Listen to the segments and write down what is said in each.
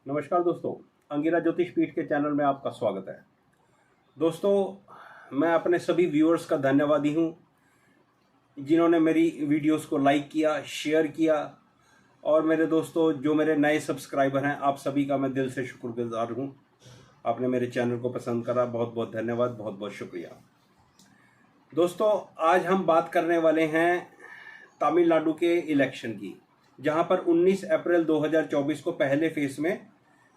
नमस्कार दोस्तों, अंगिरा ज्योतिष पीठ के चैनल में आपका स्वागत है। दोस्तों, मैं अपने सभी व्यूअर्स का धन्यवादी हूं जिन्होंने मेरी वीडियोस को लाइक किया, शेयर किया। और मेरे दोस्तों जो मेरे नए सब्सक्राइबर हैं, आप सभी का मैं दिल से शुक्रगुजार हूं। आपने मेरे चैनल को पसंद करा, बहुत बहुत धन्यवाद, बहुत बहुत शुक्रिया। दोस्तों, आज हम बात करने वाले हैं तमिलनाडु के इलेक्शन की, जहां पर 19 अप्रैल 2024 को पहले फेज में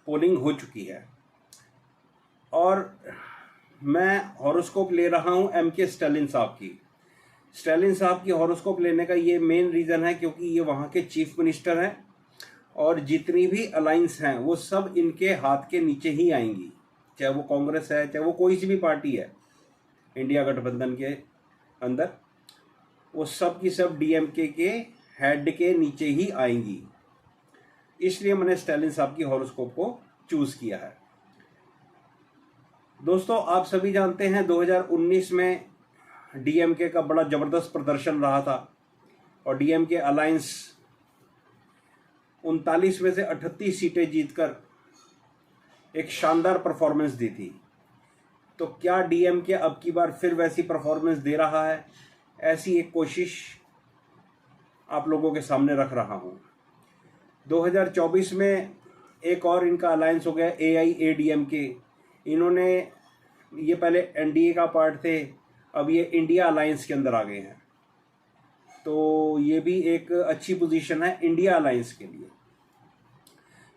पोलिंग हो चुकी है। और मैं हॉरोस्कोप ले रहा हूं एमके स्टालिन साहब की। स्टालिन साहब की हॉरोस्कोप लेने का ये मेन रीज़न है क्योंकि ये वहाँ के चीफ मिनिस्टर हैं और जितनी भी अलाइंस हैं वो सब इनके हाथ के नीचे ही आएंगी, चाहे वो कांग्रेस है, चाहे वो कोई सी भी पार्टी है इंडिया गठबंधन के अंदर, वो सब की सब डीएमके के हेड के नीचे ही आएंगी। इसलिए मैंने स्टालिन साहब की हॉरोस्कोप को चूज किया है। दोस्तों, आप सभी जानते हैं 2019 में डीएमके का बड़ा जबरदस्त प्रदर्शन रहा था और डीएमके अलायंस 39 में से 38 सीटें जीतकर एक शानदार परफॉर्मेंस दी थी। तो क्या डीएमके अब की बार फिर वैसी परफॉर्मेंस दे रहा है? ऐसी एक कोशिश आप लोगों के सामने रख रहा हूं। 2024 में एक और इनका अलायंस हो गया AIADMK। इन्होंने ये पहले एनडीए का पार्ट थे, अब ये इंडिया अलायंस के अंदर आ गए हैं। तो ये भी एक अच्छी पोजीशन है इंडिया अलायंस के लिए।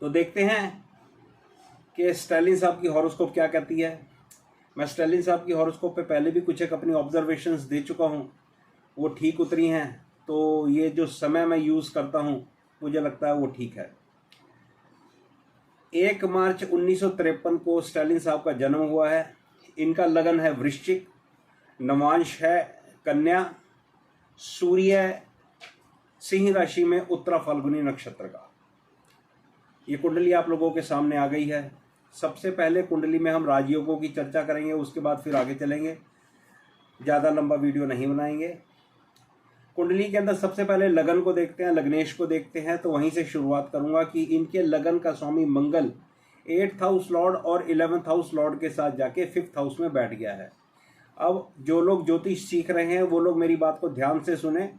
तो देखते हैं कि स्टालिन साहब की हॉरोस्कोप क्या कहती है। मैं स्टालिन साहब की हॉरोस्कोप पे पहले भी कुछ एक अपनी ऑब्जर्वेशंस दे चुका हूँ, वो ठीक उतरी हैं। तो ये जो समय मैं यूज़ करता हूँ मुझे लगता है वो ठीक है। 1 मार्च 1953 को स्टालिन साहब का जन्म हुआ है। इनका लगन है वृश्चिक, नवांश है कन्या, सूर्य सिंह राशि में उत्तरा फाल्गुनी नक्षत्र का। ये कुंडली आप लोगों के सामने आ गई है। सबसे पहले कुंडली में हम राजयोगों की चर्चा करेंगे, उसके बाद फिर आगे चलेंगे, ज़्यादा लंबा वीडियो नहीं बनाएंगे। कुंडली के अंदर सबसे पहले लगन को देखते हैं, लग्नेश को देखते हैं। तो वहीं से शुरुआत करूंगा कि इनके लगन का स्वामी मंगल 8th हाउस लॉर्ड और 11th हाउस लॉर्ड के साथ जाके 5th हाउस में बैठ गया है। अब जो लोग ज्योतिष सीख रहे हैं वो लोग मेरी बात को ध्यान से सुने।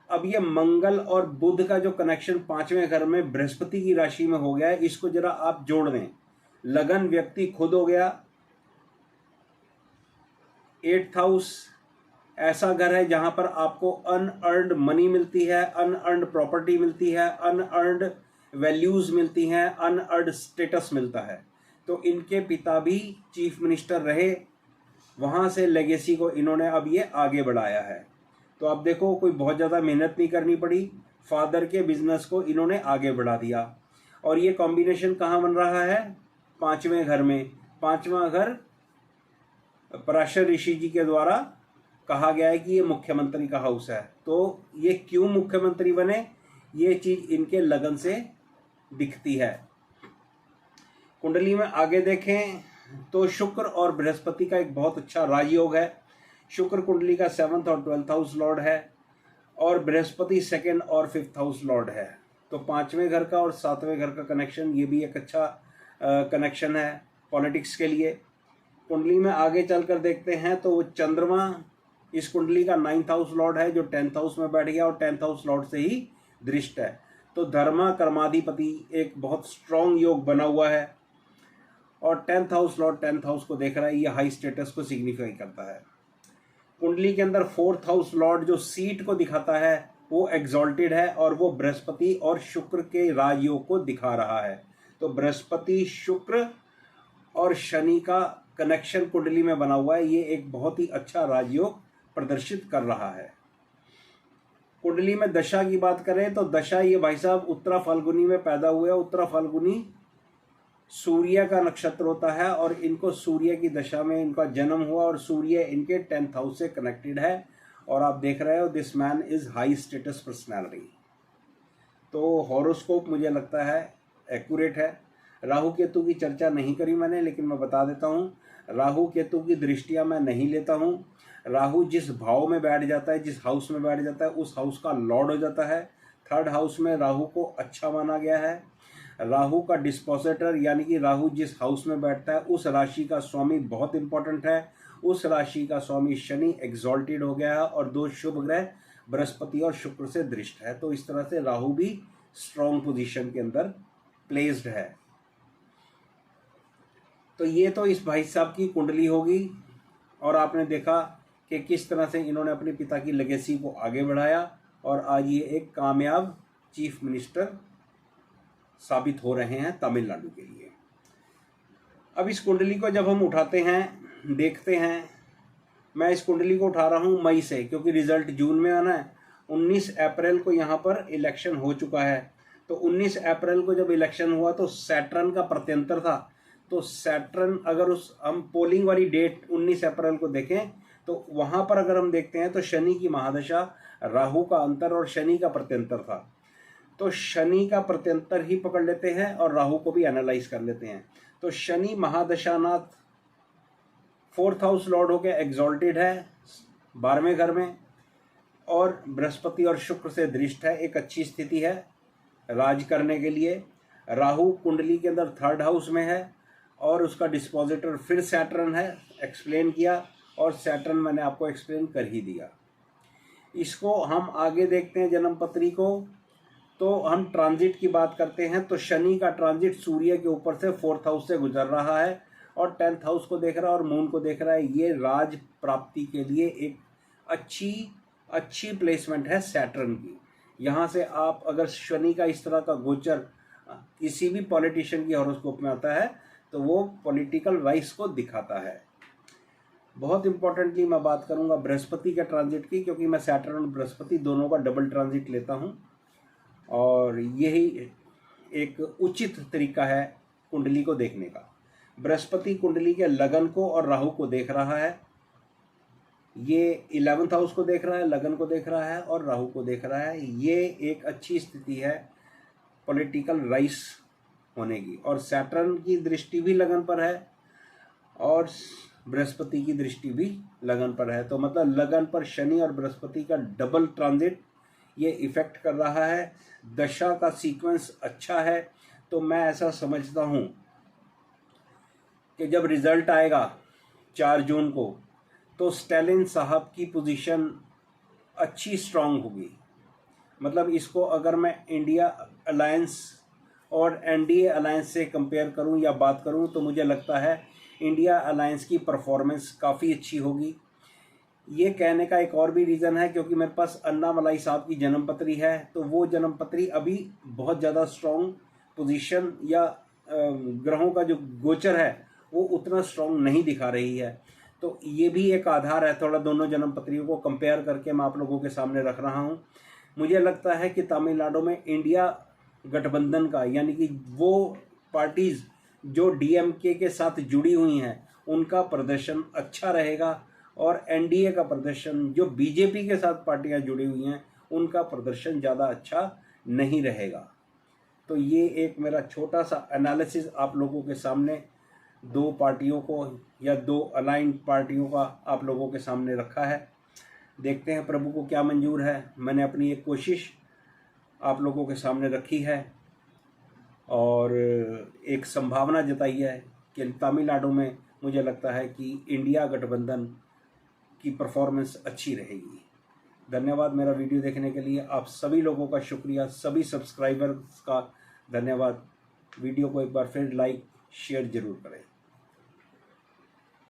अब ये मंगल और बुध का जो कनेक्शन 5वें घर में बृहस्पति की राशि में हो गया है, इसको जरा आप जोड़ दें। लगन व्यक्ति खुद हो गया, 8th हाउस ऐसा घर है जहां पर आपको अनअर्न्ड मनी मिलती है, अनअर्न्ड प्रॉपर्टी मिलती है, अनअर्न्ड वैल्यूज मिलती हैं, अनअर्न्ड स्टेटस मिलता है। तो इनके पिता भी चीफ मिनिस्टर रहे, वहां से लेगेसी को इन्होंने अब ये आगे बढ़ाया है। तो आप देखो, कोई बहुत ज़्यादा मेहनत नहीं करनी पड़ी, फादर के बिजनेस को इन्होंने आगे बढ़ा दिया। और ये कॉम्बिनेशन कहाँ बन रहा है? 5वें घर में। 5वां घर पराशर ऋषि जी के द्वारा कहा गया है कि ये मुख्यमंत्री का हाउस है। तो ये क्यों मुख्यमंत्री बने, ये चीज इनके लगन से दिखती है। कुंडली में आगे देखें तो शुक्र और बृहस्पति का एक बहुत अच्छा राजयोग है। शुक्र कुंडली का 7th और 12th हाउस लॉर्ड है और बृहस्पति 2nd और 5th हाउस लॉर्ड है। तो 5वें घर का और 7वें घर का कनेक्शन, ये भी एक अच्छा कनेक्शन है पॉलिटिक्स के लिए। कुंडली में आगे चलकर देखते हैं तो वो चंद्रमा इस कुंडली का 9th हाउस लॉर्ड है, जो 10th हाउस में बैठ गया और 10th हाउस लॉर्ड से ही दृष्ट है। तो धर्मा कर्माधिपति एक बहुत स्ट्रॉन्ग योग बना हुआ है और 10th house Lord 10th house को देख रहा है, ये हाई स्टेटस को सिग्निफाई करता है। कुंडली के अंदर 4th हाउस लॉर्ड जो सीट को दिखाता है वो एग्जॉल्टेड है और वो बृहस्पति और शुक्र के राजयोग को दिखा रहा है। तो बृहस्पति, शुक्र और शनि का कनेक्शन कुंडली में बना हुआ है, ये एक बहुत ही अच्छा राजयोग प्रदर्शित कर रहा है। कुंडली में दशा की बात करें तो दशा, ये भाई साहब उत्तरा फाल्गुनी में पैदा हुए। उत्तरा फाल्गुनी सूर्य का नक्षत्र होता है और इनको सूर्य की दशा में इनका जन्म हुआ और सूर्य इनके 10th हाउस से कनेक्टेड है। और आप देख रहे हो this man is high status personality. तो हॉरोस्कोप मुझे लगता है एक्यूरेट है। राहु केतु की चर्चा नहीं करी मैंने, लेकिन मैं बता देता हूँ, राहु केतु की दृष्टियां मैं नहीं लेता हूँ। राहु जिस भाव में बैठ जाता है, जिस हाउस में बैठ जाता है, उस हाउस का लॉर्ड हो जाता है। 3rd हाउस में राहु को अच्छा माना गया है। राहु का डिस्पोजिटर यानी कि राहु जिस हाउस में बैठता है उस राशि का स्वामी बहुत इंपॉर्टेंट है। उस राशि का स्वामी शनि एग्जॉल्टेड हो गया है और दो शुभ ग्रह बृहस्पति और शुक्र से दृष्ट है, तो इस तरह से राहु भी स्ट्रॉन्ग पोजीशन के अंदर प्लेस्ड है। तो ये तो इस भाई साहब की कुंडली होगी और आपने देखा कि किस तरह से इन्होंने अपने पिता की लेगेसी को आगे बढ़ाया और आज ये एक कामयाब चीफ मिनिस्टर साबित हो रहे हैं तमिलनाडु के लिए। अब इस कुंडली को जब हम उठाते हैं, देखते हैं, मैं इस कुंडली को उठा रहा हूँ मई से, क्योंकि रिजल्ट जून में आना है। 19 अप्रैल को यहाँ पर इलेक्शन हो चुका है, तो 19 अप्रैल को जब इलेक्शन हुआ तो सैटर्न का प्रत्यंतर था। तो सैटर्न अगर उस हम पोलिंग वाली डेट 19 अप्रैल को देखें तो वहाँ पर अगर हम देखते हैं तो शनि की महादशा, राहु का अंतर और शनि का प्रत्यंतर था। तो शनि का प्रत्यंतर ही पकड़ लेते हैं और राहु को भी एनालाइज कर लेते हैं। तो शनि महादशानाथ 4th हाउस लॉर्ड होकर एग्जॉल्टेड है 12वें घर में और बृहस्पति और शुक्र से दृष्ट है, एक अच्छी स्थिति है राज करने के लिए। राहु कुंडली के अंदर 3rd हाउस में है और उसका डिस्पोजिटर फिर सैटर्न है, एक्सप्लेन किया, और सैटर्न मैंने आपको एक्सप्लेन कर ही दिया। इसको हम आगे देखते हैं जन्मपत्री को, तो हम ट्रांजिट की बात करते हैं। तो शनि का ट्रांजिट सूर्य के ऊपर से 4th हाउस से गुजर रहा है और 10th हाउस को देख रहा है और मून को देख रहा है। ये राज प्राप्ति के लिए एक अच्छी प्लेसमेंट है सैटर्न की। यहाँ से आप अगर शनि का इस तरह का गोचर किसी भी पॉलिटिशियन की हॉरोस्कोप में आता है तो वो पॉलिटिकल राइस को दिखाता है। बहुत इंपॉर्टेंटली मैं बात करूँगा बृहस्पति के ट्रांजिट की, क्योंकि मैं सैटर्न और बृहस्पति दोनों का डबल ट्रांजिट लेता हूँ और यही एक उचित तरीका है कुंडली को देखने का। बृहस्पति कुंडली के लगन को और राहु को देख रहा है, ये 11th हाउस को देख रहा है, लगन को देख रहा है और राहु को देख रहा है। ये एक अच्छी स्थिति है पॉलिटिकल राइस होने की। और सैटर्न की दृष्टि भी लगन पर है और बृहस्पति की दृष्टि भी लगन पर है, तो मतलब लगन पर शनि और बृहस्पति का डबल ट्रांजिट ये इफेक्ट कर रहा है। दशा का सीक्वेंस अच्छा है, तो मैं ऐसा समझता हूँ कि जब रिजल्ट आएगा 4 जून को तो स्टैलिन साहब की पोजीशन अच्छी स्ट्रांग होगी। मतलब इसको अगर मैं इंडिया अलायंस और एनडीए अलायंस से कंपेयर करूं या बात करूं तो मुझे लगता है इंडिया अलायंस की परफॉर्मेंस काफ़ी अच्छी होगी। ये कहने का एक और भी रीज़न है क्योंकि मेरे पास अन्नामलाई साहब की जन्मपत्री है, तो वो जन्मपत्री अभी बहुत ज़्यादा स्ट्रॉन्ग पोजीशन या ग्रहों का जो गोचर है वो उतना स्ट्रॉन्ग नहीं दिखा रही है। तो ये भी एक आधार है, थोड़ा दोनों जन्मपत्रियों को कंपेयर करके मैं आप लोगों के सामने रख रहा हूँ। मुझे लगता है कि तमिलनाडु में इंडिया गठबंधन का, यानी कि वो पार्टीज़ जो डीएमके के साथ जुड़ी हुई हैं उनका प्रदर्शन अच्छा रहेगा और एनडीए का प्रदर्शन, जो बीजेपी के साथ पार्टियां जुड़ी हुई हैं उनका प्रदर्शन ज़्यादा अच्छा नहीं रहेगा। तो ये एक मेरा छोटा सा एनालिसिस आप लोगों के सामने दो पार्टियों को या दो अलाइंड पार्टियों का आप लोगों के सामने रखा है। देखते हैं प्रभु को क्या मंजूर है। मैंने अपनी एक कोशिश आप लोगों के सामने रखी है और एक संभावना जताई है कि तमिलनाडु में मुझे लगता है कि इंडिया गठबंधन की परफॉर्मेंस अच्छी रहेगी। धन्यवाद मेरा वीडियो देखने के लिए। आप सभी लोगों का शुक्रिया, सभी सब्सक्राइबर्स का धन्यवाद। वीडियो को एक बार फिर लाइक शेयर जरूर करें।